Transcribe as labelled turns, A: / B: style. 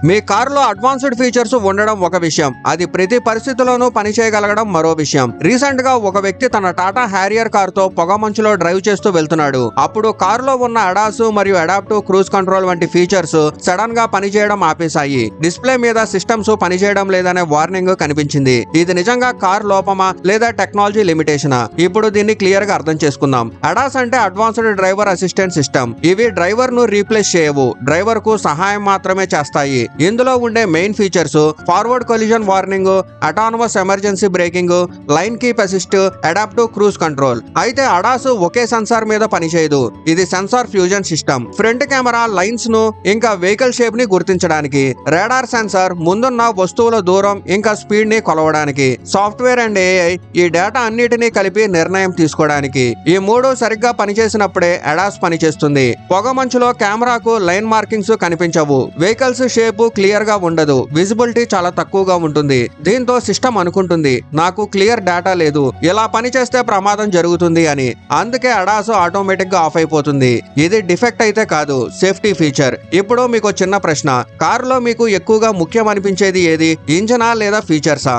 A: మీ కారులో advanced features ఉండడం ఒక విషయం, అది ప్రతి పరిస్థితిలోనూ పనిచేయగలగడం మరో విషయం. రీసెంట్ గా ఒక వ్యక్తి తన టాటా హ్యారియర్ కారుతో పొగమంచులో డ్రైవ్ చేస్తూ వెళ్తున్నాడు. అప్పుడు కారులో ఉన్న అడాస్ మరియు అడాప్టివ్ క్రూజ్ కంట్రోల్ వంటి ఫీచర్స్ సడన్ గా పనిచేయడం ఆపేశాయి. డిస్ప్లే మీద సిస్టమ్స్ పనిచేయడం లేదనే వార్నింగ్ కనిపించింది. ఇది నిజంగా కార్ లోపమా లేదా టెక్నాలజీ లిమిటేషనా? ఇప్పుడు దీన్ని క్లియర్ గా అర్థం చేసుకుందాం. అడాస్ అంటే అడ్వాన్స్డ్ డ్రైవర్ అసిస్టెంట్ సిస్టమ్. ఇవి డ్రైవర్ ను రీప్లేస్ చేయవు, డ్రైవర్ కు సహాయం మాత్రమే చేస్తాయి. ఇందులో ఉండే main features forward collision warning, autonomous emergency braking, lane keep assist, adaptive cruise control. అయితే అడాస్ ఒకే సెన్సార్ మీద పనిచేయదు. ఇది sensor fusion system. Front camera lanes ను ఇంకా వెహికల్ షేప్ ని గుర్తించడానికి, రాడార్ సెన్సార్ ముందున్న వస్తువుల దూరం ఇంకా స్పీడ్ ని కొలవడానికి, సాఫ్ట్వేర్ అండ్ ఏఐ ఈ డేటా అన్నిటినీ కలిపి నిర్ణయం తీసుకోవడానికి. ఈ మూడు సరిగ్గా పనిచేసినప్పుడే అడాస్ పనిచేస్తుంది. పొగమంచులో కెమెరాకు లైన్ మార్కింగ్స్ కనిపించవు, వెహికల్స్ షేప్ క్లియర్ గా ఉండదు, విజిబిలిటీ చాలా తక్కువగా ఉంటుంది. దీంతో సిస్టమ్ అనుకుంటుంది నాకు క్లియర్ డేటా లేదు, ఇలా పని చేస్తే ప్రమాదం జరుగుతుంది అని. అందుకే అడాస్ ఆటోమేటిక్ గా ఆఫ్ అయిపోతుంది. ఇది డిఫెక్ట్ అయితే కాదు, సేఫ్టీ ఫీచర్. ఇప్పుడు మీకు చిన్న ప్రశ్న, కారులో మీకు ఎక్కువగా ముఖ్యం అనిపించేది ఏది, ఇంజనా లేదా ఫీచర్సా?